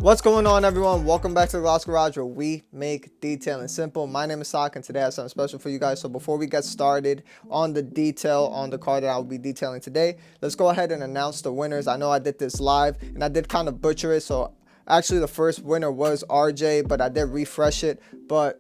What's going on, everyone? Welcome back to the Lost Garage, where we make detailing simple. My name is Sak, and today I have something special for you guys. So before we get started on the detail on the car that I will be detailing today, let's go ahead and announce the winners. I know I did this live and I did kind of butcher it, so actually the first winner was RJ, but I did refresh it. But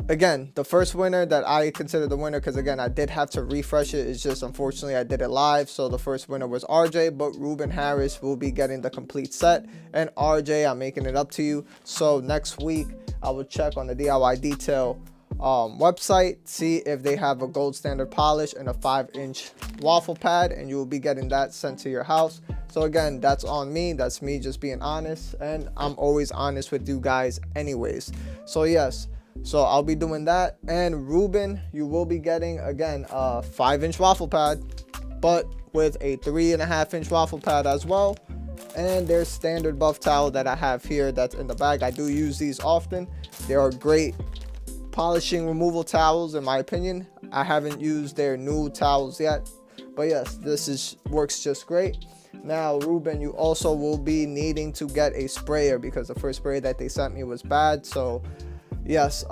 again, the first winner that I consider the winner, because again I did have to refresh it, it's just unfortunately I did it live. So the first winner was RJ, but Ruben Harris will be getting the complete set, and RJ, I'm making it up to you. So next week I will check on the DIY Detail website, see if they have a gold standard polish and a 5-inch waffle pad, and you will be getting that sent to your house. So again, that's on me. That's me just being honest, and I'm always honest with you guys anyways. So yes, so I'll be doing that. And Ruben, you will be getting again a 5-inch waffle pad, but with a 3.5-inch waffle pad as well. And there's standard buff towel that I have here that's in the bag. I do use these often. They are great polishing removal towels in my opinion. I haven't used their new towels yet, but yes, this works just great. Now Ruben, you also will be needing to get a sprayer because the first sprayer that they sent me was bad. So yes,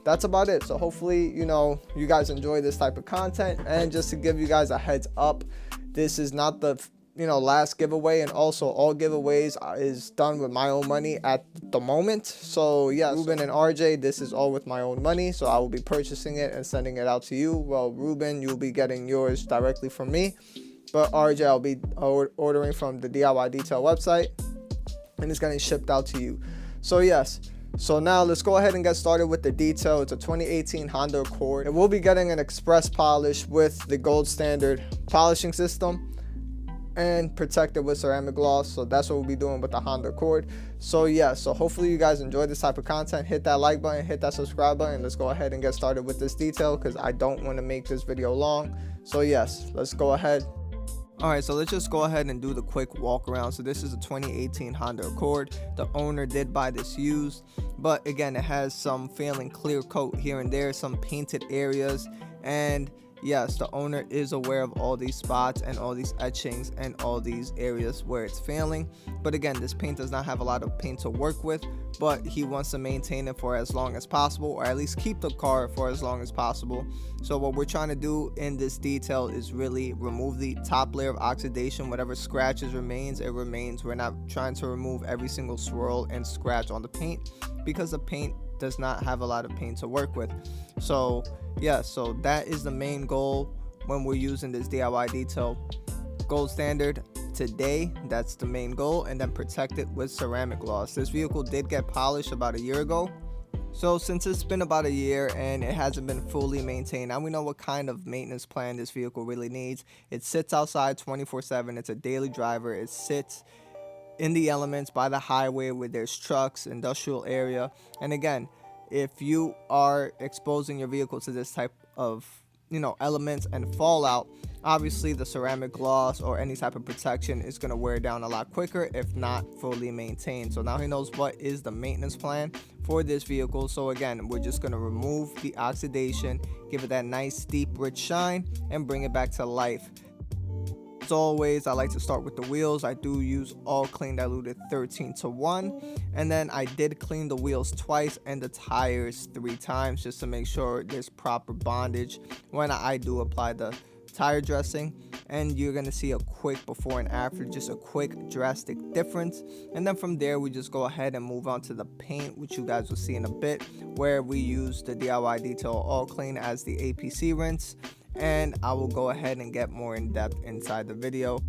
that's about it. So hopefully, you guys enjoy this type of content. And just to give you guys a heads up, this is not the last giveaway, and also all giveaways is done with my own money at the moment. So yeah, Ruben and RJ, this is all with my own money, so I will be purchasing it and sending it out to you. Well, Ruben, you'll be getting yours directly from me, but RJ, I'll be ordering from the DIY Detail website, and it's getting shipped out to you. So yes, so now let's go ahead and get started with the detail. It's a 2018 Honda Accord. It will be getting an express polish with the gold standard polishing system and protected with ceramic gloss. So that's what we'll be doing with the Honda Accord. So yeah, so hopefully you guys enjoy this type of content. Hit that like button, hit that subscribe button. Let's go ahead and get started with this detail, because I don't want to make this video long. So yes, let's go ahead. Alright, so let's just go ahead and do the quick walk around. So this is a 2018 Honda Accord. The owner did buy this used, but again, it has some failing clear coat here and there, some painted areas, and yes, the owner is aware of all these spots and all these etchings and all these areas where it's failing. But again, this paint does not have a lot of paint to work with, but he wants to maintain it for as long as possible, or at least keep the car for as long as possible. So what we're trying to do in this detail is really remove the top layer of oxidation. Whatever scratches remains, it remains. We're not trying to remove every single swirl and scratch on the paint, because the paint does not have a lot of paint to work with. So yeah, so that is the main goal when we're using this DIY Detail gold standard today. That's the main goal, and then protect it with ceramic gloss. This vehicle did get polished about a year ago, so since it's been about a year and it hasn't been fully maintained, now we know what kind of maintenance plan this vehicle really needs. It sits outside 24/7. It's a daily driver. It sits in the elements by the highway where there's trucks, industrial area. And again, if you are exposing your vehicle to this type of elements and fallout, obviously the ceramic gloss or any type of protection is going to wear down a lot quicker if not fully maintained. So now he knows what is the maintenance plan for this vehicle. So again, we're just going to remove the oxidation, give it that nice deep rich shine, and bring it back to life. As always, I like to start with the wheels. I do use all clean diluted 13:1, and then I did clean the wheels twice and the tires 3 times, just to make sure there's proper bondage when I do apply the tire dressing. And you're going to see a quick before and after, just a quick drastic difference. And then from there we just go ahead and move on to the paint, which you guys will see in a bit, where we use the DIY Detail All Clean as the APC rinse, and I will go ahead and get more in depth inside the video.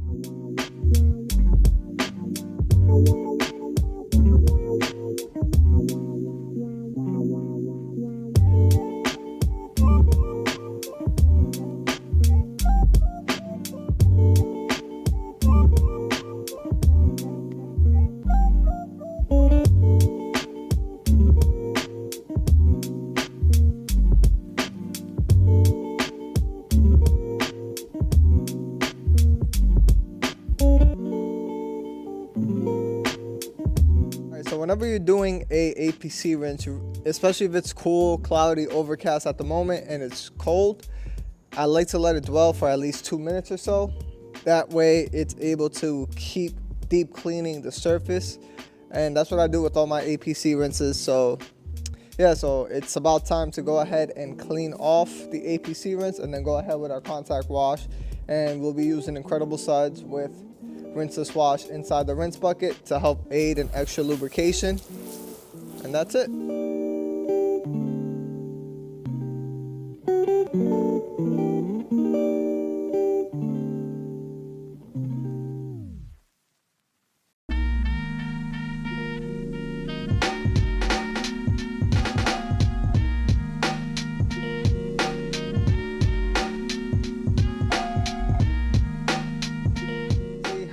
So whenever you're doing a APC rinse, especially if it's cool, cloudy, overcast at the moment, and it's cold, I like to let it dwell for at least 2 minutes or so. That way it's able to keep deep cleaning the surface And that's what I do with all my APC rinses. So yeah, so it's about time to go ahead and clean off the APC rinse and then go ahead with our contact wash. And we'll be using Incredible Suds with rinseless wash inside the rinse bucket to help aid in extra lubrication. And that's it.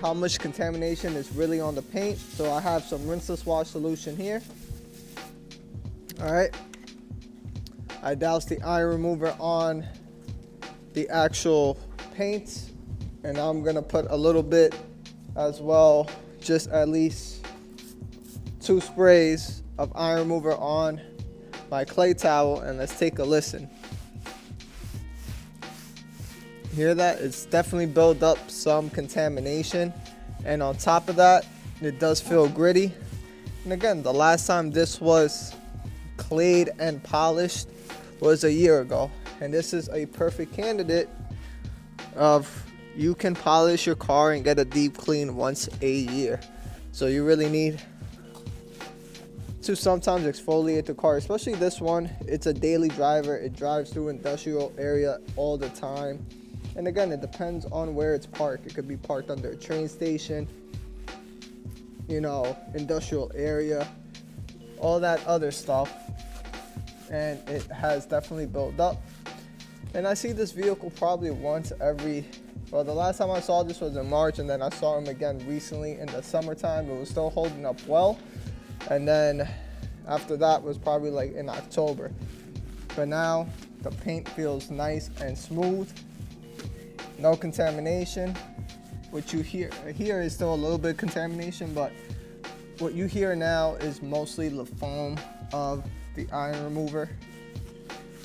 How much contamination is really on the paint. So I have some rinseless wash solution here. All right, I doused the iron remover on the actual paint, and I'm gonna put a little bit as well, just at least 2 sprays of iron remover on my clay towel, and let's take a listen. Hear that? It's definitely built up some contamination, and on top of that, it does feel gritty. And again, the last time this was clayed and polished was a year ago, and this is a perfect candidate of you can polish your car and get a deep clean once a year. So you really need to sometimes exfoliate the car, especially this one. It's a daily driver. It drives through industrial area all the time. And again, it depends on where it's parked. It could be parked under a train station, you know, industrial area, all that other stuff. And it has definitely built up. And I see this vehicle probably once every, well, the last time I saw this was in March, and then I saw him again recently in the summertime. It was still holding up well. And then after that was probably like in October. But now the paint feels nice and smooth. No contamination. What you hear here is still a little bit of contamination, but what you hear now is mostly the foam of the iron remover.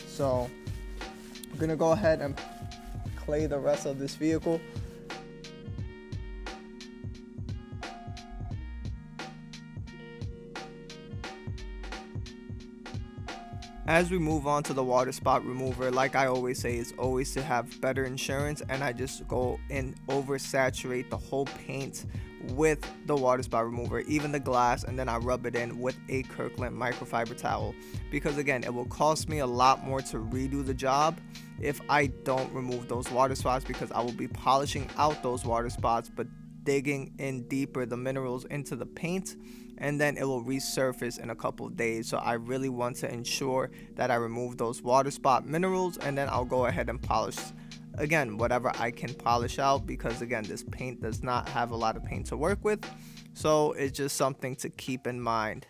So I'm gonna go ahead and clay the rest of this vehicle. As we move on to the water spot remover, like I always say, it's always to have better insurance, and I just go and oversaturate the whole paint with the water spot remover, even the glass, and then I rub it in with a Kirkland microfiber towel, because again, it will cost me a lot more to redo the job if I don't remove those water spots, because I will be polishing out those water spots but digging in deeper the minerals into the paint, and then it will resurface in a couple of days. So I really want to ensure that I remove those water spot minerals, and then I'll go ahead and polish again whatever I can polish out, because again, this paint does not have a lot of paint to work with, so it's just something to keep in mind.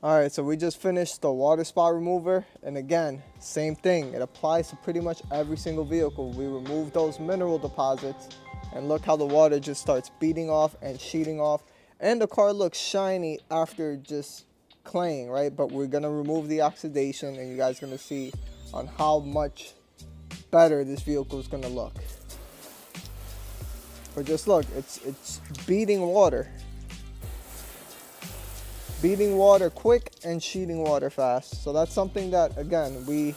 Alright, so we just finished the water spot remover, and again, same thing, it applies to pretty much every single vehicle. We remove those mineral deposits, and look how the water just starts beating off and sheeting off, and the car looks shiny after just claying, right? But we're gonna remove the oxidation, and you guys are gonna see on how much better this vehicle is gonna look. But just look, it's beating water quick and sheeting water fast. So that's something that, again, we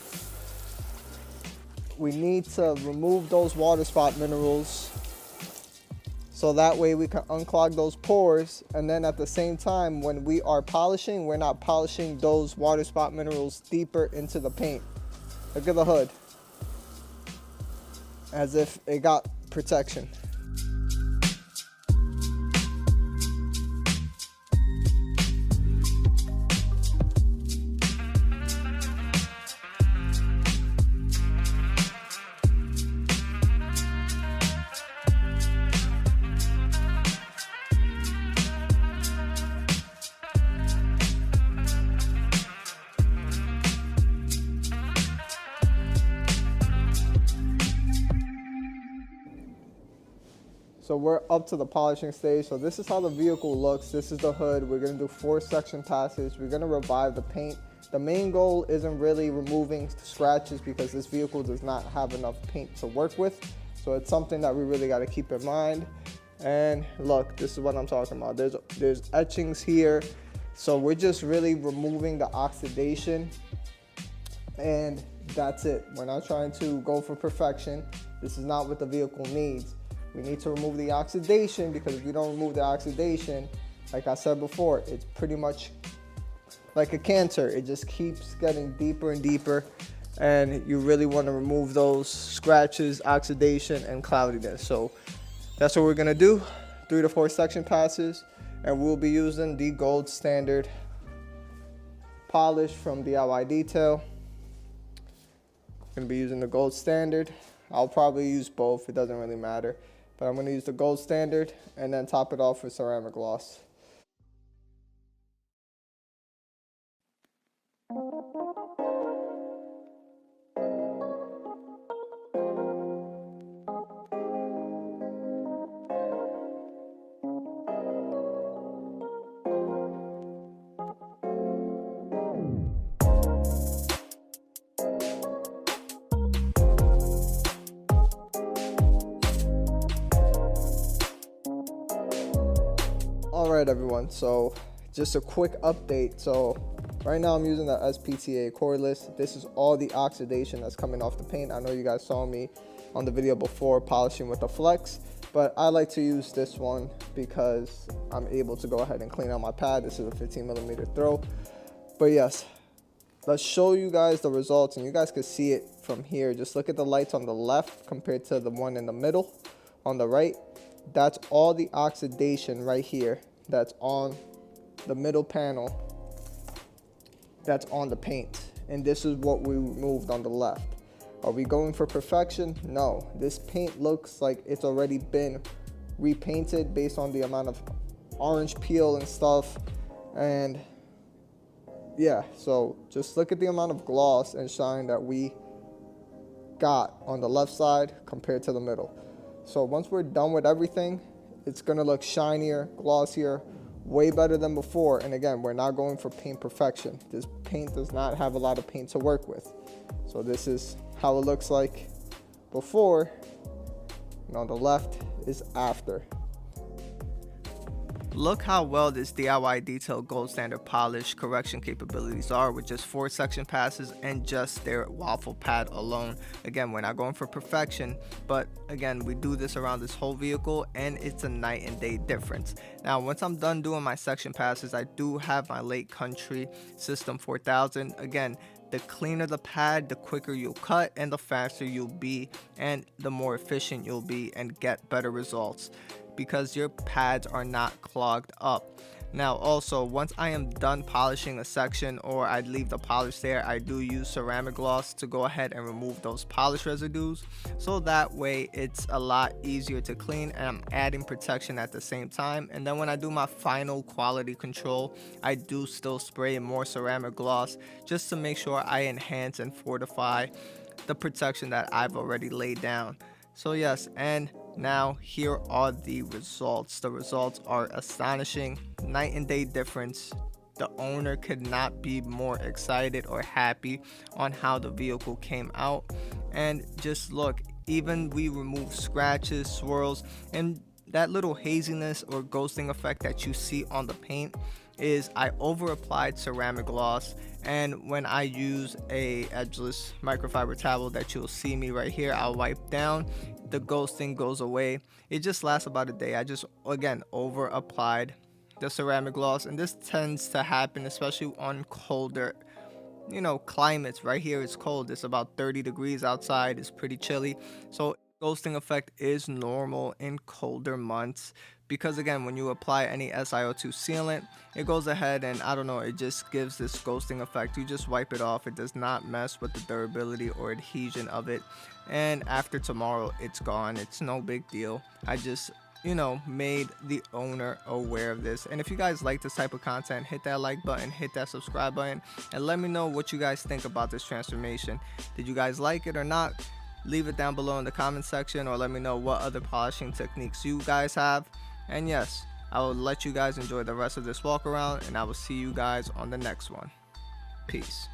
need to remove those water spot minerals, so that way we can unclog those pores, and then at the same time when we are polishing, we're not polishing those water spot minerals deeper into the paint. Look at the hood, as if it got protection. So we're up to the polishing stage. So this is how the vehicle looks. This is the hood. We're gonna do 4 section passes. We're gonna revive the paint. The main goal isn't really removing scratches, because this vehicle does not have enough paint to work with. So it's something that we really gotta keep in mind. And look, this is what I'm talking about. There's etchings here. So we're just really removing the oxidation, and that's it. We're not trying to go for perfection. This is not what the vehicle needs. We need to remove the oxidation, because if you don't remove the oxidation, like I said before, it's pretty much like a cancer. It just keeps getting deeper and deeper, and you really want to remove those scratches, oxidation, and cloudiness. So that's what we're gonna do, 3 to 4 section passes, and we'll be using the gold standard polish from DIY Detail. Gonna be using the gold standard. I'll probably use both, it doesn't really matter, but I'm gonna use the gold standard and then top it off with ceramic gloss. Alright everyone, so just a quick update. So right now I'm using the SPTA cordless. This is all the oxidation that's coming off the paint. I know you guys saw me on the video before polishing with the flex, but I like to use this one because I'm able to go ahead and clean out my pad. This is a 15mm throw. But yes, let's show you guys the results, and you guys can see it from here. Just look at the lights on the left compared to the one in the middle on the right. That's all the oxidation right here that's on the middle panel, that's on the paint, and this is what we removed on the left. Are we going for perfection? No. This paint looks like it's already been repainted based on the amount of orange peel and stuff. And yeah, so just look at the amount of gloss and shine that we got on the left side compared to the middle. So once we're done with everything, it's gonna look shinier, glossier, way better than before. And again, we're not going for paint perfection. This paint does not have a lot of paint to work with. So this is how it looks like before, and on the left is after. Look how well this DIY Detail Gold Standard Polish correction capabilities are with just 4 section passes and just their waffle pad alone. Again, we're not going for perfection, but again, we do this around this whole vehicle, and it's a night and day difference. Now, once I'm done doing my section passes, I do have my Lake Country System 4000. Again, the cleaner the pad, the quicker you'll cut, and the faster you'll be, and the more efficient you'll be, and get better results, because your pads are not clogged up. Now also, once I am done polishing a section, or I leave the polish there, I do use ceramic gloss to go ahead and remove those polish residues, so that way it's a lot easier to clean, and I'm adding protection at the same time. And then when I do my final quality control, I do still spray more ceramic gloss just to make sure I enhance and fortify the protection that I've already laid down. So yes, and now here are the results. The results are astonishing, night and day difference. The owner could not be more excited or happy on how the vehicle came out. And just look, even we removed scratches, swirls, and that little haziness or ghosting effect that you see on the paint is I over applied ceramic gloss, and when I use a edgeless microfiber towel that you'll see me right here, I'll wipe down, the ghosting goes away. It just lasts about a day. I just again over applied the ceramic gloss, and this tends to happen especially on colder climates. Right here it's cold, it's about 30 degrees outside, it's pretty chilly, so ghosting effect is normal in colder months, because again, when you apply any SiO2 sealant, it goes ahead and I don't know, it just gives this ghosting effect. You just wipe it off, it does not mess with the durability or adhesion of it, and after tomorrow it's gone. It's no big deal. I just made the owner aware of this. And if you guys like this type of content, hit that like button, hit that subscribe button, and let me know what you guys think about this transformation. Did you guys like it or not? Leave it down below in the comment section, or let me know what other polishing techniques you guys have. And yes, I will let you guys enjoy the rest of this walk around, and I will see you guys on the next one. Peace.